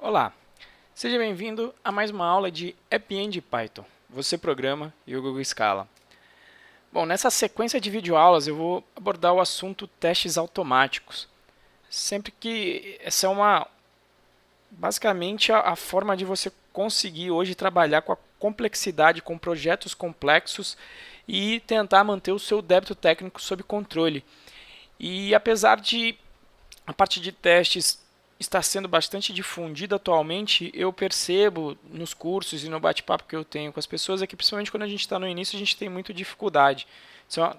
Olá, seja bem-vindo a mais uma aula de App End Python. Você programa e o Google Scala. Bom, nessa sequência de videoaulas eu vou abordar o assunto testes automáticos. Sempre que essa é basicamente a forma de você conseguir hoje trabalhar com a complexidade, com projetos complexos e tentar manter o seu débito técnico sob controle. E apesar de a parte de testes está sendo bastante difundida atualmente, eu percebo nos cursos e no bate-papo que eu tenho com as pessoas é que principalmente quando a gente está no início a gente tem muita dificuldade.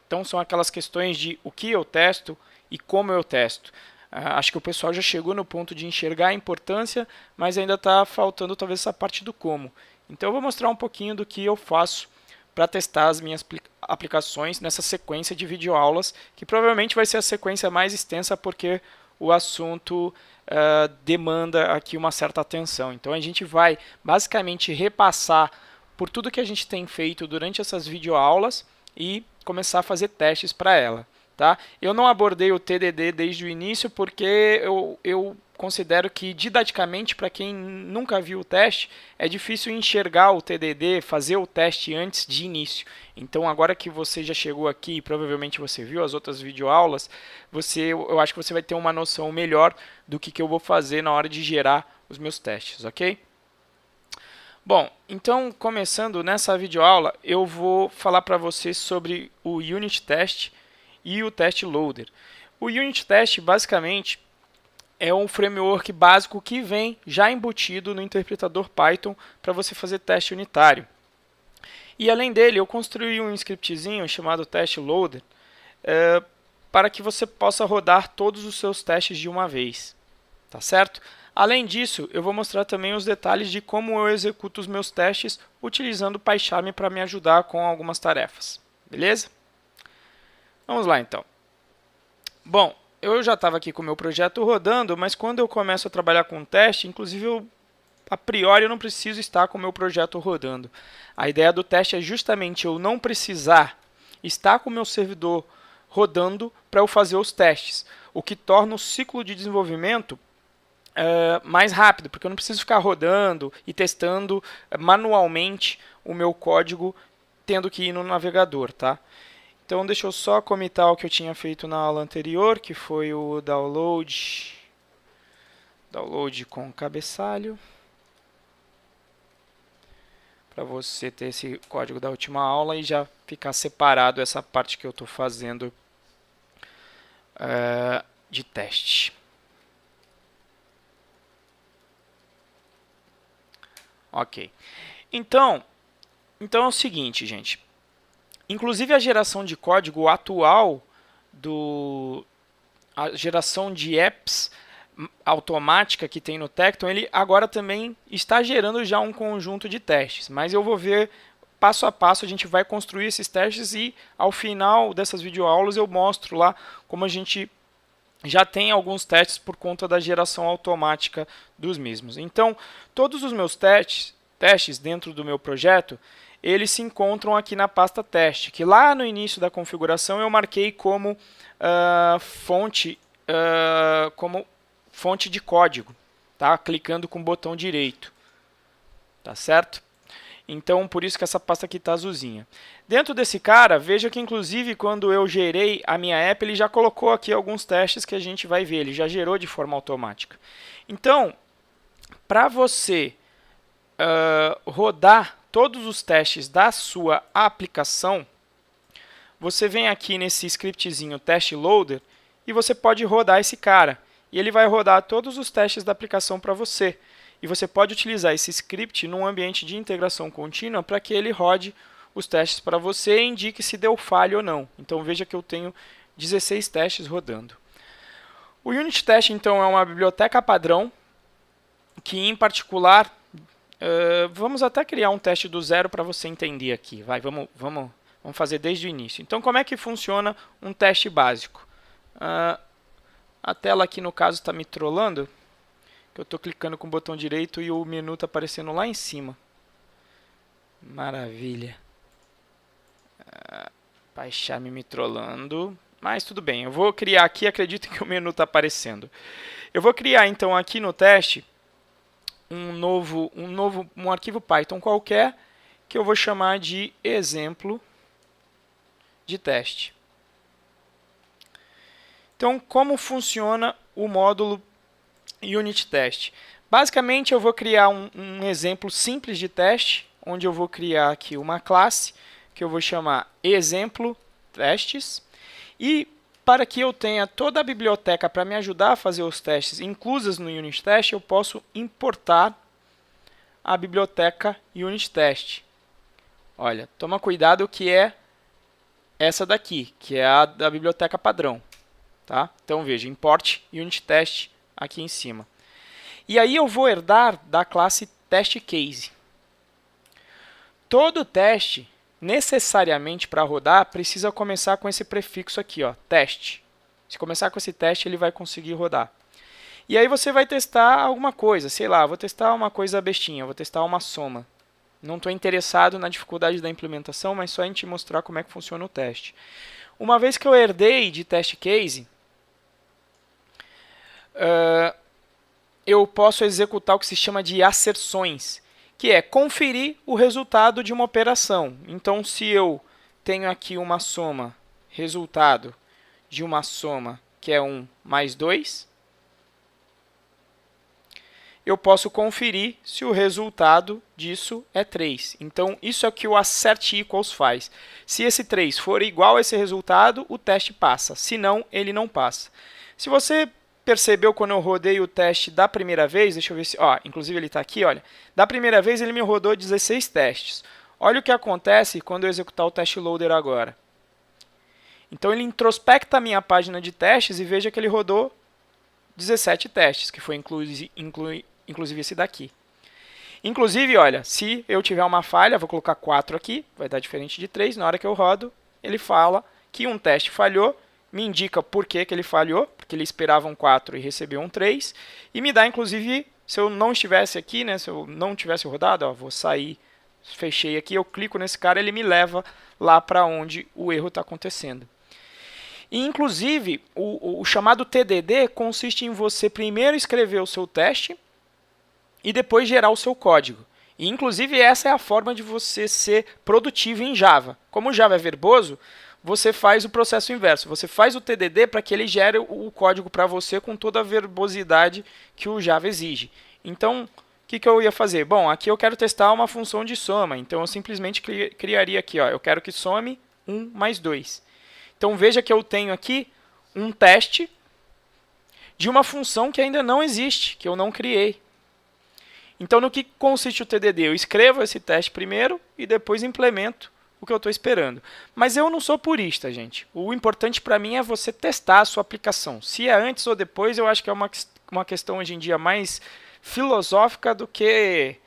Então são aquelas questões de o que eu testo e como eu testo. Acho que o pessoal já chegou no ponto de enxergar a importância, mas ainda está faltando talvez essa parte do como. Então eu vou mostrar um pouquinho do que eu faço para testar as minhas aplicações nessa sequência de videoaulas, que provavelmente vai ser a sequência mais extensa porque o assunto demanda aqui uma certa atenção. Então a gente vai basicamente repassar por tudo que a gente tem feito durante essas videoaulas e começar a fazer testes para ela. Tá? Eu não abordei o TDD desde o início porque eu considero que didaticamente, para quem nunca viu o teste, é difícil enxergar o TDD, fazer o teste antes de início. Então, agora que você já chegou aqui e provavelmente você viu as outras videoaulas, eu acho que você vai ter uma noção melhor do que eu vou fazer na hora de gerar os meus testes, ok? Bom, então começando nessa videoaula, eu vou falar para você sobre o Unit Test e o Test Loader. O Unit Test basicamente é um framework básico que vem já embutido no interpretador Python para você fazer teste unitário. E além dele, eu construí um scriptzinho chamado Test Loader para que você possa rodar todos os seus testes de uma vez. Tá certo? Além disso, eu vou mostrar também os detalhes de como eu executo os meus testes utilizando o PyCharm para me ajudar com algumas tarefas. Beleza? Vamos lá então. Bom, eu já estava aqui com o meu projeto rodando, mas quando eu começo a trabalhar com teste, inclusive a priori eu não preciso estar com o meu projeto rodando. A ideia do teste é justamente eu não precisar estar com o meu servidor rodando para eu fazer os testes, o que torna o ciclo de desenvolvimento mais rápido, porque eu não preciso ficar rodando e testando manualmente o meu código tendo que ir no navegador, tá? Então deixa eu só comitar o que eu tinha feito na aula anterior, que foi o download com cabeçalho, para você ter esse código da última aula e já ficar separado essa parte que eu estou fazendo de teste. Ok. Então é o seguinte, gente. Inclusive a geração de código atual, a geração de apps automática que tem no Tecton, ele agora também está gerando já um conjunto de testes. Mas eu vou ver passo a passo, a gente vai construir esses testes e ao final dessas videoaulas eu mostro lá como a gente já tem alguns testes por conta da geração automática dos mesmos. Então, todos os meus testes dentro do meu projeto, eles se encontram aqui na pasta teste, que lá no início da configuração eu marquei como fonte de código, tá? Clicando com o botão direito, tá certo? Então, por isso que essa pasta aqui está azulzinha. Dentro desse cara, veja que inclusive quando eu gerei a minha app, ele já colocou aqui alguns testes que a gente vai ver, ele já gerou de forma automática. Então, para você rodar todos os testes da sua aplicação, você vem aqui nesse scriptzinho Test Loader e você pode rodar esse cara. E ele vai rodar todos os testes da aplicação para você. E você pode utilizar esse script num ambiente de integração contínua para que ele rode os testes para você e indique se deu falha ou não. Então veja que eu tenho 16 testes rodando. O Unit Test então é uma biblioteca padrão que em particular vamos até criar um teste do zero para você entender aqui. Vamos fazer desde o início. Então como é que funciona um teste básico? A tela aqui no caso está me trollando. Eu estou clicando com o botão direito e o menu está aparecendo lá em cima. Maravilha. PyCharm me trollando. Mas tudo bem, eu vou criar aqui, acredito que o menu está aparecendo. Eu vou criar então aqui no teste um arquivo Python qualquer que eu vou chamar de exemplo de teste. Então, como funciona o módulo Unit Test? Basicamente, eu vou criar um exemplo simples de teste, onde eu vou criar aqui uma classe que eu vou chamar exemplo testes, e para que eu tenha toda a biblioteca para me ajudar a fazer os testes inclusas no Unit Test, eu posso importar a biblioteca Unit Test. Olha, toma cuidado que é essa daqui, que é a da biblioteca padrão. Tá? Então veja, import Unit Test aqui em cima. E aí eu vou herdar da classe TestCase. Todo teste, necessariamente para rodar, precisa começar com esse prefixo aqui, ó, teste. Se começar com esse teste, ele vai conseguir rodar. E aí você vai testar alguma coisa, sei lá, vou testar uma coisa bestinha, vou testar uma soma. Não estou interessado na dificuldade da implementação, mas só em te mostrar como é que funciona o teste. Uma vez que eu herdei de TestCase, eu posso executar o que se chama de asserções, que é conferir o resultado de uma operação. Então, se eu tenho aqui uma soma, resultado de uma soma que é 1 mais 2, eu posso conferir se o resultado disso é 3. Então, isso é o que o assert equals faz. Se esse 3 for igual a esse resultado, o teste passa. Se não, ele não passa. Se você percebeu quando eu rodei o teste da primeira vez, deixa eu ver se, inclusive ele está aqui, olha, da primeira vez ele me rodou 16 testes. Olha o que acontece quando eu executar o test loader agora. Então ele introspecta a minha página de testes e veja que ele rodou 17 testes, que foi inclusive esse daqui. Inclusive, olha, se eu tiver uma falha, vou colocar 4 aqui, vai dar diferente de 3, na hora que eu rodo, ele fala que um teste falhou, me indica por que ele falhou, porque ele esperava um 4 e recebeu um 3, e me dá, inclusive, se eu não estivesse aqui, né, se eu não tivesse rodado, ó, vou sair, fechei aqui, eu clico nesse cara, ele me leva lá para onde o erro está acontecendo. E, inclusive, o chamado TDD consiste em você primeiro escrever o seu teste e depois gerar o seu código. E, inclusive, essa é a forma de você ser produtivo em Java. Como o Java é verboso, você faz o processo inverso. Você faz o TDD para que ele gere o código para você com toda a verbosidade que o Java exige. Então, o que eu ia fazer? Bom, aqui eu quero testar uma função de soma. Então, eu simplesmente criaria aqui, ó, eu quero que some 1 mais 2. Então, veja que eu tenho aqui um teste de uma função que ainda não existe, que eu não criei. Então, no que consiste o TDD? Eu escrevo esse teste primeiro e depois implemento o que eu estou esperando. Mas eu não sou purista, gente. O importante para mim é você testar a sua aplicação. Se é antes ou depois, eu acho que é uma questão hoje em dia mais filosófica do que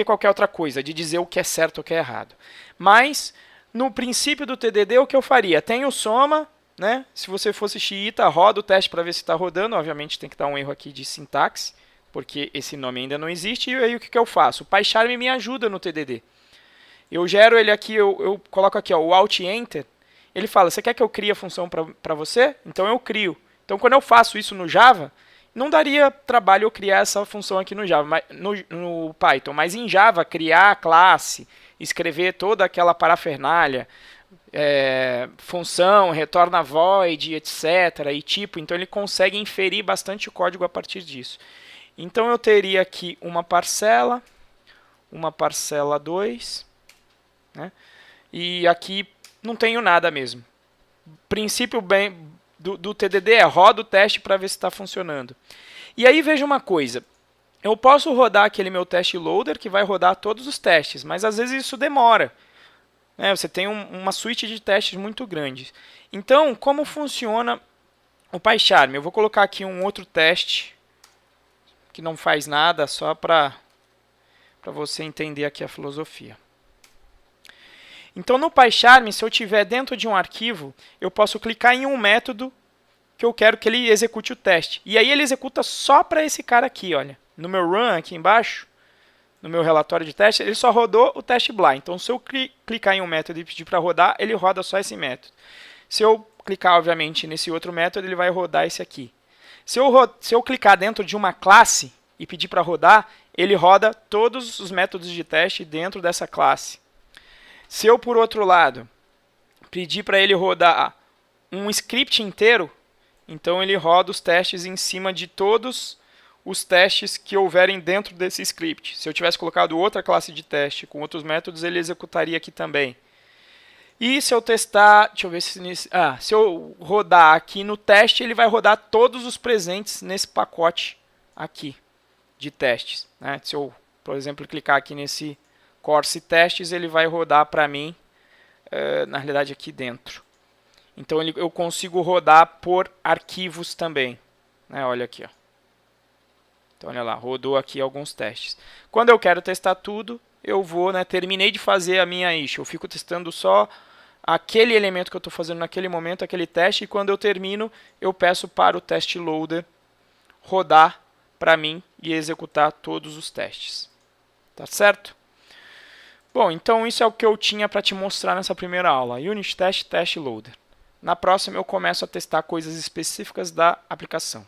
qualquer outra coisa, de dizer o que é certo ou o que é errado. Mas, no princípio do TDD, o que eu faria? Tem o soma, né? Se você fosse xiita, roda o teste para ver se está rodando. Obviamente tem que dar um erro aqui de sintaxe, porque esse nome ainda não existe. E aí o que eu faço? O PyCharm me ajuda no TDD. Eu gero ele aqui, eu coloco aqui, ó, o Alt Enter. Ele fala, você quer que eu crie a função para você? Então eu crio. Então quando eu faço isso no Java, não daria trabalho eu criar essa função aqui no Java, no Python. Mas em Java, criar a classe, escrever toda aquela parafernália, função, retorna void, etc. e tipo, então ele consegue inferir bastante o código a partir disso. Então eu teria aqui uma parcela 2, né? E aqui não tenho nada mesmo. O princípio do TDD é roda o teste para ver se está funcionando. E aí veja uma coisa, eu posso rodar aquele meu test loader que vai rodar todos os testes, mas às vezes isso demora. Você tem uma suite de testes muito grande. Então, como funciona o PyCharm? Eu vou colocar aqui um outro teste que não faz nada, só para você entender aqui a filosofia. Então, no PyCharm, se eu tiver dentro de um arquivo, eu posso clicar em um método que eu quero que ele execute o teste. E aí ele executa só para esse cara aqui, olha. No meu run aqui embaixo, no meu relatório de teste, ele só rodou o teste blah. Então, se eu clicar em um método e pedir para rodar, ele roda só esse método. Se eu clicar, obviamente, nesse outro método, ele vai rodar esse aqui. Se eu clicar dentro de uma classe e pedir para rodar, ele roda todos os métodos de teste dentro dessa classe. Se eu, por outro lado, pedir para ele rodar um script inteiro, então ele roda os testes em cima de todos os testes que houverem dentro desse script. Se eu tivesse colocado outra classe de teste com outros métodos, ele executaria aqui também. E se eu testar, deixa eu ver se eu rodar aqui no teste, ele vai rodar todos os presentes nesse pacote aqui de testes, né? Se eu, por exemplo, clicar aqui nesse Course Testes, ele vai rodar para mim, na realidade aqui dentro. Então eu consigo rodar por arquivos também, né? Olha aqui, ó. Então olha lá, rodou aqui alguns testes. Quando eu quero testar tudo, eu vou, né, terminei de fazer a minha issue, eu fico testando só aquele elemento que eu estou fazendo naquele momento, aquele teste, e quando eu termino, eu peço para o test loader rodar para mim e executar todos os testes. Tá certo? Bom, então isso é o que eu tinha para te mostrar nessa primeira aula, Unit Test, Test Loader. Na próxima eu começo a testar coisas específicas da aplicação.